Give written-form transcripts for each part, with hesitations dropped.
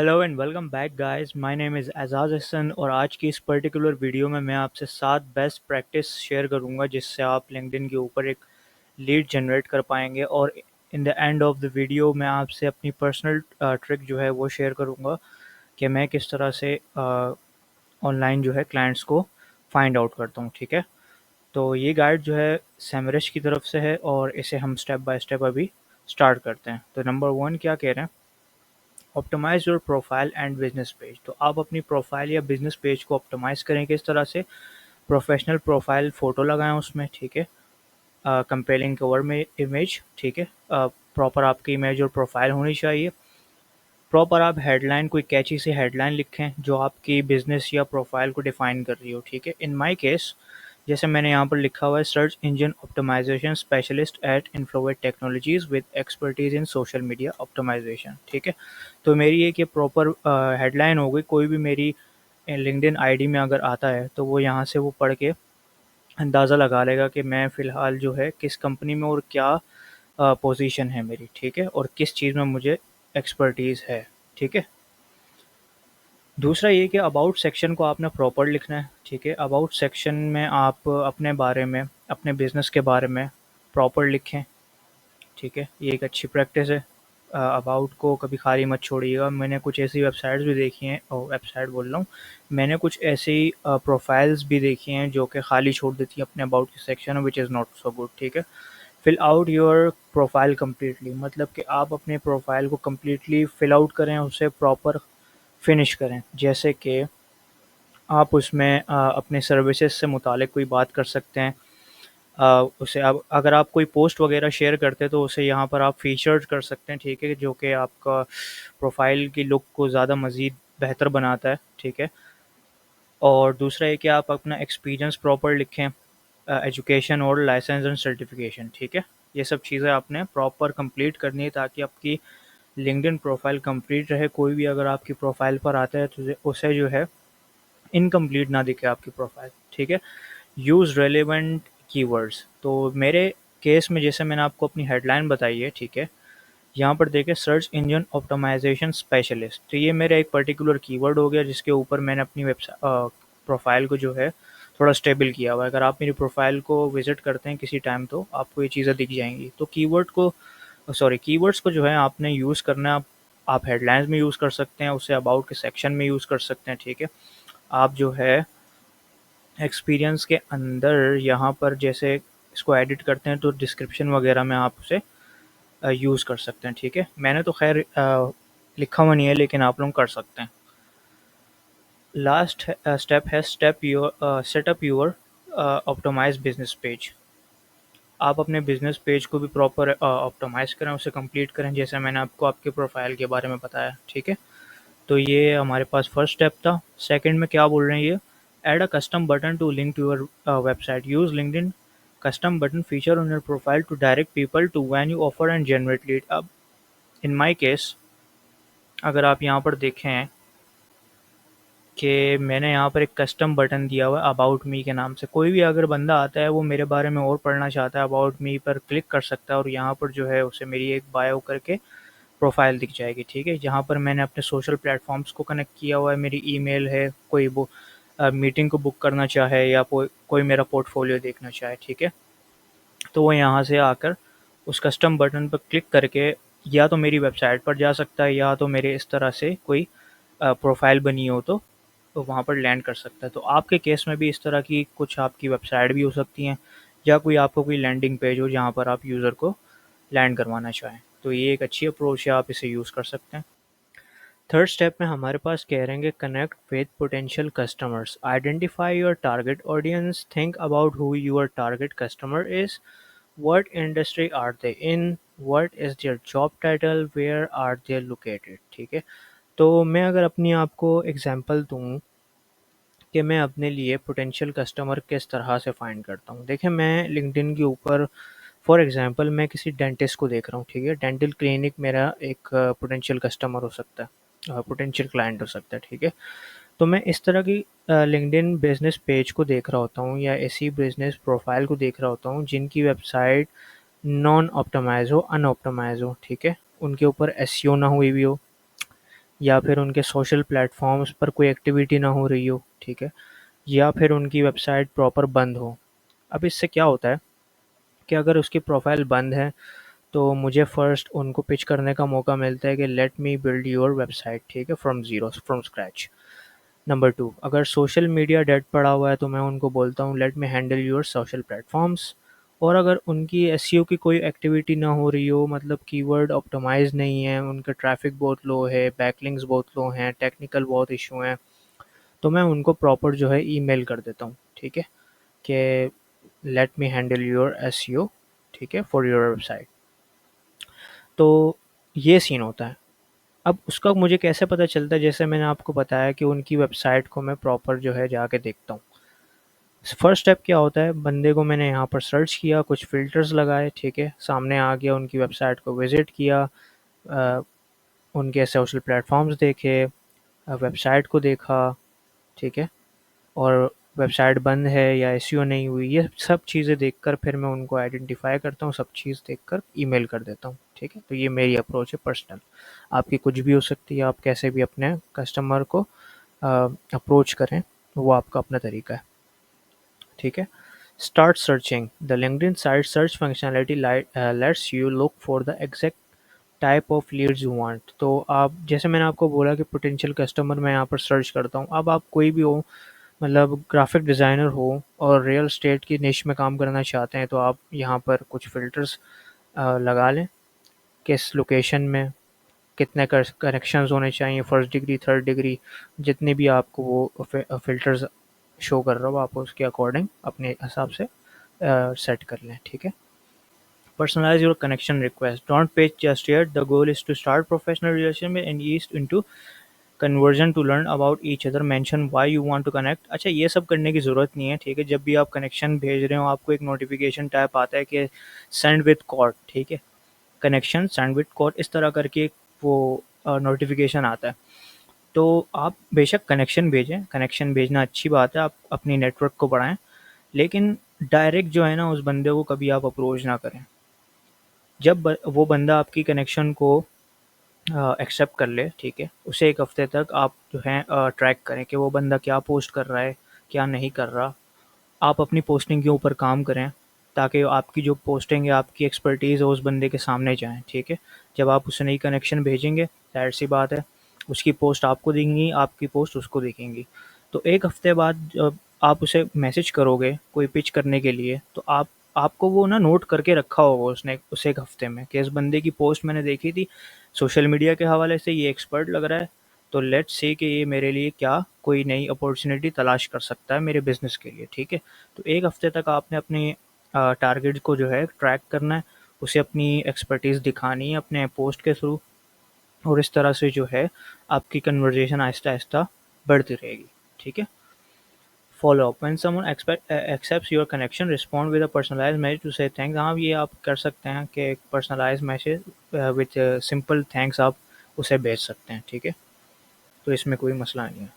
Hello and welcome back guys, my name is Ejaz Hasan और आज की इस पर्टिकुलर वीडियो में मैं आपसे 7 बेस्ट प्रैक्टिस शेयर करूंगा जिससे आप लिंक्डइन के ऊपर एक लीड जनरेट कर पाएंगे। और in the end of the video मैं आपसे अपनी पर्सनल ट्रिक जो है वो शेयर करूंगा कि मैं किस तरह से ऑनलाइन जो है क्लाइंट्स को फाइंड आउट करता हूँ। ठीक है, तो ये गाइड जो है सेमरिश की तरफ से है और इसे हम स्टेप बाय स्टेप अभी स्टार्ट करते हैं। तो नंबर 1 क्या कह रहे हैं, optimise your profile and business page. तो आप अपनी प्रोफाइल या बिजनेस पेज को ऑप्टिमाइज़ करें किस तरह से, प्रोफेशनल प्रोफाइल फ़ोटो लगाएं उसमें। ठीक है, कंपेलिंग कवर में इमेज। ठीक है, प्रॉपर आपकी इमेज और प्रोफाइल होनी चाहिए। प्रॉपर आप हेडलाइन, कोई कैची सी हेडलाइन लिखें जो आपकी बिजनेस या प्रोफाइल को डिफाइन कर रही हो। ठीक है, इन माय केस जैसे मैंने यहाँ पर लिखा हुआ है, search engine optimisation specialist at Inflovate technologies with expertise in social media optimisation. ठीक है, तो मेरी एक ये प्रॉपर हेडलाइन हो गई। कोई भी मेरी लिंक्डइन आईडी में अगर आता है तो वो यहाँ से वो पढ़ के अंदाज़ा लगा लेगा कि मैं फ़िलहाल जो है किस कंपनी में और क्या पोजीशन है मेरी। ठीक है, और किस चीज़ में मुझे एक्सपर्टीज़ है। ठीक है, दूसरा ये कि अबाउट सेक्शन को आपने प्रॉपर लिखना है। ठीक है, अबाउट सेक्शन में आप अपने बारे में, अपने बिज़नेस के बारे में प्रॉपर लिखें। ठीक है, ये एक अच्छी प्रैक्टिस है। अबाउट को कभी खाली मत छोड़िएगा। मैंने कुछ ऐसी वेबसाइट्स भी देखी हैं, और वेबसाइट बोल रहा हूँ, मैंने कुछ ऐसी प्रोफाइल्स भी देखी हैं जो कि खाली छोड़ देती हैं अपने अबाउट के section, which is not so good. ठीक है, fill out your profile completely, मतलब कि आप अपने प्रोफाइल को कम्प्लीटली फिल आउट करें, उसे प्रॉपर फिनिश करें। जैसे कि आप उसमें अपने सर्विसेज से मुतालिक कोई बात कर सकते हैं। उसे आप, अगर आप कोई पोस्ट वगैरह शेयर करते हैं तो उसे यहाँ पर आप फीचर्ड कर सकते हैं। ठीक है, जो कि आपका प्रोफाइल की लुक को ज़्यादा मज़ीद बेहतर बनाता है। ठीक है, और दूसरा है कि आप अपना एक्सपीरियंस प्रॉपर लिखें, एजुकेशन और लाइसेंस एंड सर्टिफिकेशन। ठीक है, ये सब चीज़ें आपने प्रॉपर कंप्लीट करनी है ताकि आपकी लिंक्डइन प्रोफाइल कंप्लीट रहे। कोई भी अगर आपकी प्रोफाइल पर आता है तो उसे जो है इनकम्प्लीट ना दिखे आपकी प्रोफाइल। ठीक है, यूज़ रेलेवेंट कीवर्ड्स। तो मेरे केस में जैसे मैंने आपको अपनी हेडलाइन बताई है, ठीक है, यहाँ पर देखें सर्च इंजन ऑप्टिमाइजेशन स्पेशलिस्ट। तो ये मेरा एक पर्टिकुलर कीवर्ड हो गया जिसके ऊपर मैंने अपनी वेबसाइट प्रोफाइल को जो है थोड़ा स्टेबल किया हुआ है। अगर आप मेरी प्रोफाइल को विजिट करते हैं किसी टाइम तो आपको ये चीज़ें दिख जाएंगी। तो कीवर्ड्स को जो है आपने यूज़ करना है। आप हेडलाइंस में यूज़ कर सकते हैं, उसे अबाउट के सेक्शन में यूज़ कर सकते हैं। ठीक है, आप जो है एक्सपीरियंस के अंदर यहाँ पर जैसे इसको एडिट करते हैं तो डिस्क्रिप्शन वगैरह में आप उसे यूज़ कर सकते हैं। ठीक है, मैंने तो खैर लिखा हुआ नहीं है लेकिन आप लोग कर सकते हैं। लास्ट स्टेप है setup your optimise business page. आप अपने बिजनेस पेज को भी प्रॉपर ऑप्टिमाइज करें, उसे कंप्लीट करें जैसे मैंने आपको आपके प्रोफाइल के बारे में बताया। ठीक है, तो ये हमारे पास फर्स्ट स्टेप था। सेकंड में क्या बोल रहे हैं ये, add a custom button to link to your website, use LinkedIn custom button feature on your profile to direct people to when you offer and generate lead. अब इन माय केस अगर आप यहाँ पर देखें कि मैंने यहाँ पर एक कस्टम बटन दिया हुआ है अबाउट मी के नाम से। कोई भी अगर बंदा आता है वो मेरे बारे में और पढ़ना चाहता है, अबाउट मी पर क्लिक कर सकता है और यहाँ पर जो है उसे मेरी एक बायो करके प्रोफाइल दिख जाएगी। ठीक है, जहाँ पर मैंने अपने सोशल प्लेटफॉर्म्स को कनेक्ट किया हुआ है, मेरी ईमेल है, कोई वो मीटिंग को बुक करना चाहे या कोई मेरा पोर्टफोलियो देखना चाहे। ठीक है, तो वो यहाँ से आकर उस कस्टम बटन पर क्लिक करके या तो मेरी वेबसाइट पर जा सकता है या तो मेरे इस तरह से कोई प्रोफाइल बनी हो तो वहाँ पर लैंड कर सकता है। तो आपके केस में भी इस तरह की कुछ आपकी वेबसाइट भी हो सकती हैं या कोई आपको कोई लैंडिंग पेज हो जहाँ पर आप यूज़र को लैंड करवाना चाहें। तो ये एक अच्छी अप्रोच है, आप इसे यूज़ कर सकते हैं। थर्ड स्टेप में हमारे पास कह रहे हैं connect with potential customers, identify your target audience, think about who your target customer is, what industry are they in, what is their job title, where are they located. ठीक है, तो मैं अगर अपनी आपको एग्जांपल दूं कि मैं अपने लिए पोटेंशियल कस्टमर किस तरह से फाइंड करता हूँ। देखिए, मैं लिंक्डइन के ऊपर फॉर एग्जांपल मैं किसी डेंटिस्ट को देख रहा हूँ। ठीक है, डेंटल क्लिनिक मेरा एक पोटेंशियल कस्टमर हो सकता है, पोटेंशियल क्लाइंट हो सकता है। ठीक है, तो मैं इस तरह की लिंक्डइन बिजनेस पेज को देख रहा होता हूँ या ऐसी बिजनेस प्रोफाइल को देख रहा होता हूँ जिनकी वेबसाइट नॉन ऑप्टिमाइज हो, अनऑप्टिमाइज हो। ठीक है, उनके ऊपर एसईओ ना हुई भी हो, या फिर उनके सोशल प्लेटफॉर्म्स पर कोई एक्टिविटी ना हो रही हो, ठीक है, या फिर उनकी वेबसाइट प्रॉपर बंद हो। अब इससे क्या होता है कि अगर उसकी प्रोफाइल बंद है तो मुझे फर्स्ट उनको पिच करने का मौका मिलता है कि let me build your website, ठीक है, from zero, from scratch. Number 2, अगर सोशल मीडिया डेड पड़ा हुआ है तो मैं उनको बोलता हूँ let me handle your social platforms. और अगर उनकी एसईओ की कोई एक्टिविटी ना हो रही हो, मतलब कीवर्ड ऑप्टिमाइज नहीं है, उनका ट्रैफिक बहुत लो है, बैकलिंक्स बहुत लो हैं, टेक्निकल बहुत इशू हैं, तो मैं उनको प्रॉपर जो है ईमेल कर देता हूँ, ठीक है, कि let me handle your SEO, ठीक है, फॉर योर वेबसाइट। तो ये सीन होता है। अब उसका मुझे कैसे पता चलता है, जैसे मैंने आपको बताया कि उनकी वेबसाइट को मैं प्रॉपर जो है जाके देखता हूँ। फर्स्ट स्टेप क्या होता है, बंदे को मैंने यहाँ पर सर्च किया, कुछ फ़िल्टर्स लगाए, ठीक है, सामने आ गया, उनकी वेबसाइट को विज़िट किया, अ, उनके सोशल प्लेटफ़ॉर्म्स देखे, वेबसाइट को देखा, ठीक है, और वेबसाइट बंद है या एसईओ नहीं हुई, ये सब चीज़ें देखकर फिर मैं उनको आइडेंटिफ़ाई करता हूँ, सब चीज़ देखकर ईमेल कर देता हूँ, ठीक है। तो ये मेरी अप्रोच है पर्सनल। आपकी कुछ भी हो सकती है, आप कैसे भी अपने कस्टमर को अप्रोच करें, वो आपका अपना तरीका है, ठीक है। Start searching the LinkedIn site search functionality let's you look for the exact type of leads you want. तो आप, जैसे मैंने आपको बोला कि पोटेंशियल कस्टमर मैं यहाँ पर सर्च करता हूँ। अब आप कोई भी हो, मतलब ग्राफिक डिज़ाइनर हो और रियल एस्टेट की निश में काम करना चाहते हैं, तो आप यहाँ पर कुछ फ़िल्टर्स लगा लें। किस लोकेशन में कितने कनेक्शंस होने चाहिए, फर्स्ट डिग्री, थर्ड डिग्री, जितनी भी आपको वो फ़िल्टर्स शो कर रहा हो, आप उसके अकॉर्डिंग अपने हिसाब से सेट कर लें, ठीक है। Personalize your connection request. Don't pitch just yet. The goal is to start professional relationship and ease into conversion to learn about each other, mention why you want to connect. अच्छा, ये सब करने की ज़रूरत नहीं है, ठीक है। जब भी आप कनेक्शन भेज रहे हो, आपको एक नोटिफिकेशन टाइप आता है कि सेंड विद कोड, ठीक है, कनेक्शन सेंड विद कोड, इस तरह करके वो नोटिफिकेशन आता है। तो आप बेशक कनेक्शन भेजें, कनेक्शन भेजना अच्छी बात है, आप अपनी नेटवर्क को बढ़ाएं, लेकिन डायरेक्ट जो है ना, उस बंदे को कभी आप अप्रोच ना करें। जब वो बंदा आपकी कनेक्शन को एक्सेप्ट कर ले, ठीक है, उसे 1 हफ़्ते तक आप जो है ट्रैक करें कि वो बंदा क्या पोस्ट कर रहा है, क्या नहीं कर रहा। आप अपनी पोस्टिंग के ऊपर काम करें, ताकि आपकी जो पोस्टिंग है, आपकी एक्सपर्टीज़ है, उस बंदे के सामने जाएँ, ठीक है। जब आप उसे नई कनेक्शन भेजेंगे, ज़ाहिर-सी बात है, उसकी पोस्ट आपको दिखेंगी, आपकी पोस्ट उसको दिखेंगी। तो 1 हफ़्ते बाद जब आप उसे मैसेज करोगे कोई पिच करने के लिए, तो आपको वो ना नोट करके रखा होगा उसने उस 1 हफ़्ते में कि इस बंदे की पोस्ट मैंने देखी थी, सोशल मीडिया के हवाले से ये एक्सपर्ट लग रहा है, तो लेट्स सी कि ये मेरे लिए क्या कोई नई अपॉर्चुनिटी तलाश कर सकता है मेरे बिज़नेस के लिए, ठीक है। तो 1 हफ़्ते तक आपने अपने टारगेट को जो है ट्रैक करना है, उसे अपनी एक्सपर्टीज़ दिखानी है अपने पोस्ट के थ्रू, और इस तरह से जो है आपकी कन्वर्सेशन आहिस्ता-आहिस्ता बढ़ती रहेगी, ठीक है। Follow up when someone accepts your connection, respond with a personalised message to say thanks. हाँ, ये आप कर सकते हैं कि एक personalised message with simple thanks आप उसे भेज सकते हैं, ठीक है। तो इसमें कोई मसला नहीं है।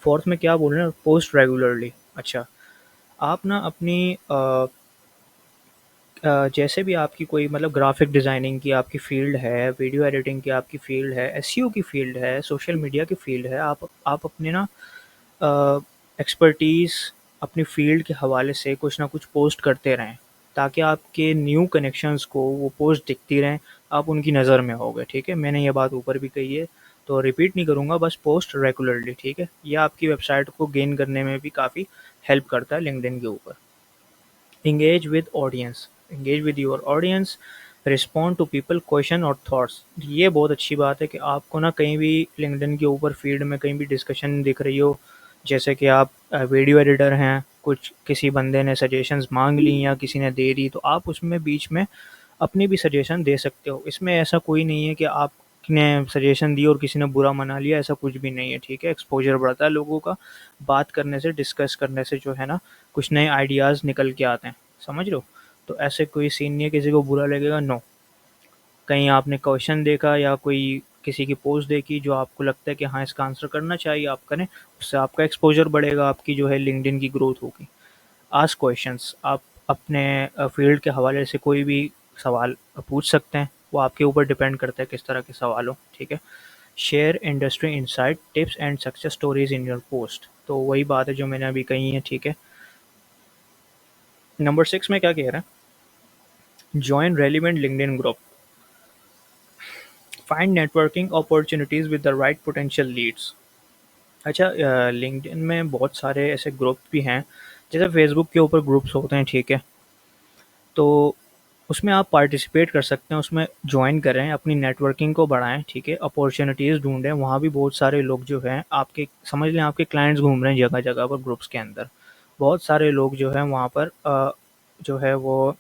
फोर्थ में क्या बोल रहे हैं, पोस्ट रेगुलरली। अच्छा, आप ना अपनी जैसे भी आपकी कोई, मतलब ग्राफिक डिज़ाइनिंग की आपकी फ़ील्ड है, वीडियो एडिटिंग की आपकी फ़ील्ड है, एसईओ की फ़ील्ड है, सोशल मीडिया की फ़ील्ड है, आप अपने ना एक्सपर्टीज़ अपनी फ़ील्ड के हवाले से कुछ ना कुछ पोस्ट करते रहें, ताकि आपके न्यू कनेक्शंस को वो पोस्ट दिखती रहें, आप उनकी नज़र में होगे, ठीक है। मैंने ये बात ऊपर भी कही है, तो रिपीट नहीं करूँगा, बस पोस्ट रेगुलरली, ठीक है। ये आपकी वेबसाइट को गेन करने में भी काफ़ी हेल्प करता है लिंक्डइन के ऊपर। Engage with your audience, respond to people question और थॉट्स। ये बहुत अच्छी बात है कि आपको ना कहीं भी लिंक्डइन के ऊपर फील्ड में कहीं भी डिस्कशन दिख रही हो, जैसे कि आप वीडियो एडिटर हैं, कुछ किसी बंदे ने सजेशंस मांग ली या किसी ने दे दी, तो आप उसमें बीच में अपनी भी सजेशन दे सकते हो। इसमें ऐसा कोई नहीं है कि आपने सजेशन दी और किसी ने बुरा मना लिया, ऐसा कुछ भी नहीं है, ठीक है। एक्सपोजर बढ़ता है लोगों का, बात करने से, डिस्कस करने से जो है ना, कुछ नए आइडियाज़ निकल के आते हैं, समझ रहे हो। तो ऐसे कोई सीन नहीं है किसी को बुरा लगेगा, नो। कहीं आपने क्वेश्चन देखा या कोई किसी की पोस्ट देखी जो आपको लगता है कि हाँ, इसका आंसर करना चाहिए, आप करें, उससे आपका एक्सपोजर बढ़ेगा, आपकी जो है लिंक्डइन की ग्रोथ होगी। आस्क क्वेश्चंस, आप अपने फील्ड के हवाले से कोई भी सवाल पूछ सकते हैं, वो आपके ऊपर डिपेंड करता है किस तरह के सवाल हो, ठीक है। Share industry insight, tips and success stories in your post. तो वही बात है जो मैंने अभी कही है, ठीक है। नंबर 6 में क्या कह रहा है, join relevant LinkedIn group, find networking opportunities with the right potential leads. अच्छा, लिंक्डइन में बहुत सारे ऐसे ग्रुप भी हैं, जैसे फेसबुक के ऊपर ग्रुप्स होते हैं, ठीक है। तो उसमें आप पार्टिसिपेट कर सकते हैं, उसमें जॉइन करें, अपनी नेटवर्किंग को बढ़ाएं, ठीक है। अपॉर्चुनिटीज़ ढूंढें, वहाँ भी बहुत सारे लोग जो हैं आपके, समझ लें आपके क्लाइंट्स घूम रहे हैं जगह जगह पर ग्रुप्स के अंदर। बहुत सारे लोग जो हैं वहाँ पर जो है वो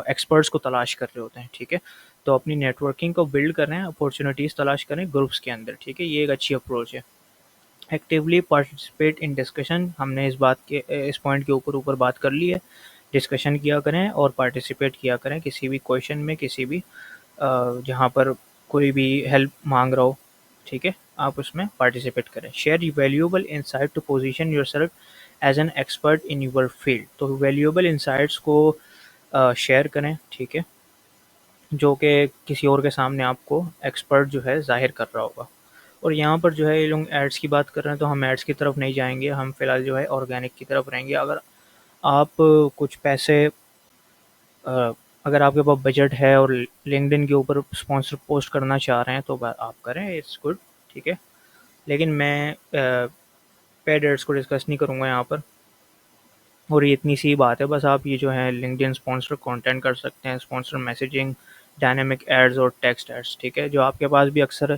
एक्सपर्ट्स को तलाश कर रहे होते हैं, ठीक है। तो अपनी नेटवर्किंग को बिल्ड करें, अपॉर्चुनिटीज़ तलाश करें ग्रुप्स के अंदर, ठीक है। ये एक अच्छी अप्रोच है। एक्टिवली पार्टिसिपेट इन डिस्कशन, हमने इस पॉइंट के ऊपर ऊपर बात कर ली है। डिस्कशन किया करें और पार्टिसिपेट किया करें किसी भी क्वेश्चन में, किसी भी जहाँ पर कोई भी हेल्प मांग रहा हो, ठीक है, आप उसमें पार्टिसिपेट करें। Share valuable insight to position yourself as an expert in your field. तो वैल्यूएबल इंसाइट्स को शेयर करें, ठीक है, जो कि किसी और के सामने आपको एक्सपर्ट जो है ज़ाहिर कर रहा होगा। और यहाँ पर जो है ये लोग एड्स की बात कर रहे हैं, तो हम एड्स की तरफ नहीं जाएंगे, हम फिलहाल जो है ऑर्गेनिक की तरफ रहेंगे। अगर आप कुछ पैसे अ, अगर आपके पास बजट है और लिंक्डइन के ऊपर स्पॉन्सर पोस्ट करना चाह रहे हैं तो आप करें, इट्स गुड, ठीक है। लेकिन मैं पेड एड्स को डिस्कस नहीं करूँगा यहाँ पर। और ये इतनी सी बात है बस, आप ये जो है लिंक्डइन स्पॉन्सर कंटेंट कर सकते हैं, स्पॉन्सर मैसेजिंग, डायनेमिक एड्स और टेक्स्ट एड्स, ठीक है, जो आपके पास भी अक्सर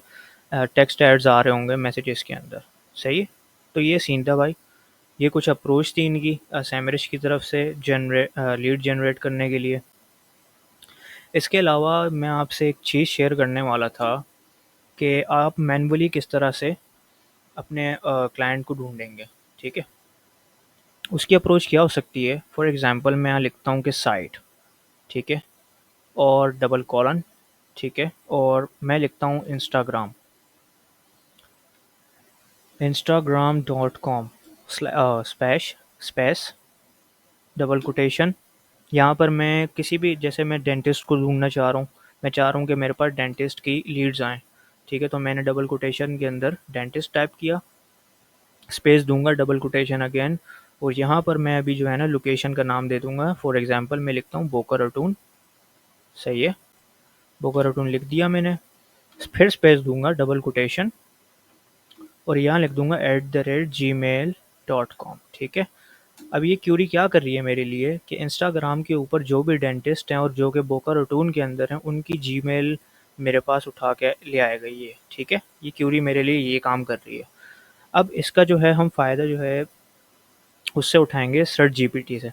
टेक्स्ट एड्स आ रहे होंगे मैसेजेस के अंदर, सही है। तो ये सीन था भाई, ये कुछ अप्रोच थी इनकी सैमरिश की तरफ से लीड जनरेट करने के लिए। इसके अलावा मैं आपसे एक चीज़ शेयर करने वाला था कि आप मैन्युअली किस तरह से अपने क्लाइंट को ढूंढेंगे, ठीक है। उसकी अप्रोच क्या हो सकती है, फॉर एग्जांपल मैं यहाँ लिखता हूँ कि साइट, ठीक है, और डबल कॉलन, ठीक है, और मैं लिखता हूँ Instagram, instagram.com slash space double quotation. यहाँ पर मैं किसी भी, जैसे मैं डेंटिस्ट को ढूंढना चाह रहा हूँ, मैं चाह रहा हूँ कि मेरे पास डेंटिस्ट की लीड्स आएँ, ठीक है। तो मैंने डबल कोटेशन के अंदर डेंटिस्ट टाइप किया, स्पेस दूंगा, डबल कोटेशन अगेन, और यहाँ पर मैं अभी जो है ना लोकेशन का नाम दे दूंगा, फॉर एग्जांपल मैं लिखता हूँ बोका रटून, सही है, बोका रटून लिख दिया मैंने। फिर स्पेस दूंगा, डबल कोटेशन, और यहाँ लिख दूंगा @gmail.com, ठीक है। अब ये क्यूरी क्या कर रही है मेरे लिए कि इंस्टाग्राम के ऊपर जो भी डेंटिस्ट हैं और जो कि बोका रटून के अंदर हैं, उनकी जीमेल मेरे पास उठा के ले आएगा ये, ठीक है। ये क्यूरी मेरे लिए ये काम कर रही है। अब इसका जो है हम फ़ायदा जो है उससे उठाएंगे सर्च जीपीटी से,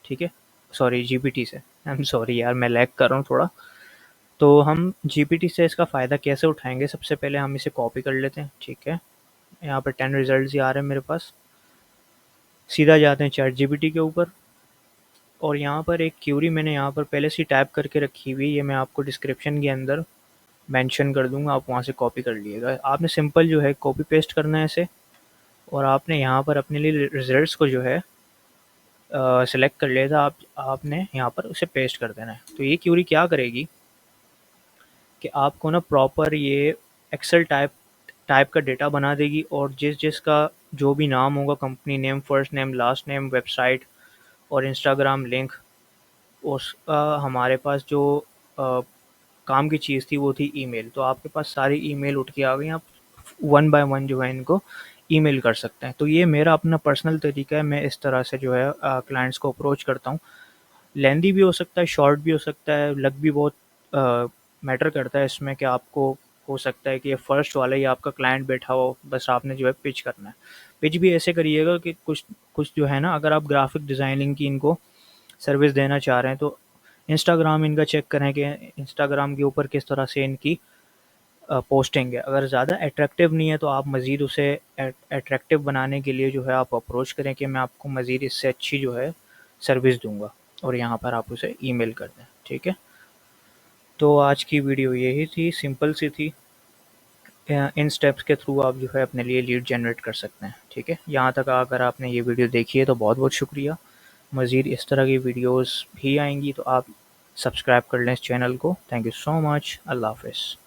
ठीक है, सॉरी जीपीटी से, आई एम सॉरी यार, मैं लैग कर रहा हूँ थोड़ा। तो हम जीपीटी से इसका फ़ायदा कैसे उठाएंगे, सबसे पहले हम इसे कॉपी कर लेते हैं, ठीक है। यहाँ पर 10 रिजल्ट ही आ रहे हैं मेरे पास। सीधा जाते हैं चैट जीपीटी के ऊपर, और यहाँ पर एक क्यूरी मैंने यहाँ पर पहले से टाइप करके रखी हुई, ये मैं आपको डिस्क्रिप्शन के अंदर मेंशन कर दूंगा, आप वहाँ से कॉपी कर लीजिएगा। आपने सिंपल जो है कॉपी पेस्ट करना है इसे, और आपने यहाँ पर अपने लिए रिजल्ट्स को जो है सेलेक्ट कर लिया था, आपने यहाँ पर उसे पेस्ट कर देना है। तो ये क्यूरी क्या करेगी कि आपको ना प्रॉपर ये एक्सेल टाइप टाइप का डेटा बना देगी, और जिसका जो भी नाम होगा, company name, first name, last name, website और इंस्टाग्राम लिंक, हमारे पास जो अ, काम की चीज़ थी वो थी ईमेल। तो आपके पास सारी ईमेल उठ के आ गई, आप वन बाय वन जो है इनको ईमेल कर सकते हैं। तो ये मेरा अपना पर्सनल तरीका है, मैं इस तरह से जो है क्लाइंट्स को अप्रोच करता हूँ। लेंदी भी हो सकता है, शॉर्ट भी हो सकता है, लक भी बहुत मैटर करता है इसमें, कि आपको हो सकता है कि ये फर्स्ट वाला ही आपका क्लाइंट बैठा हो, बस आपने जो है पिच करना है। पिच भी ऐसे करिएगा कि कुछ कुछ जो है ना, अगर आप ग्राफिक डिज़ाइनिंग की इनको सर्विस देना चाह रहे हैं तो इंस्टाग्राम इनका चेक करें कि इंस्टाग्राम के ऊपर किस तरह से इनकी पोस्टिंग है। अगर ज़्यादा अट्रैक्टिव नहीं है तो आप मज़ीद उसे अट्रैक्टिव बनाने के लिए जो है आप अप्रोच करें कि मैं आपको मज़ीद इससे अच्छी जो है सर्विस दूंगा, और यहाँ पर आप उसे ईमेल कर दें, ठीक है। तो आज की वीडियो यही थी, सिंपल सी थी। इन स्टेप्स के थ्रू आप जो है अपने लिए लीड जनरेट कर सकते हैं, ठीक है। यहाँ तक अगर आपने ये वीडियो देखी है तो बहुत बहुत शुक्रिया। मज़ीद इस तरह की वीडियोस भी आएंगी तो आप सब्सक्राइब कर लें इस चैनल को। Thank you so much. अल्लाह हाफ़िज़।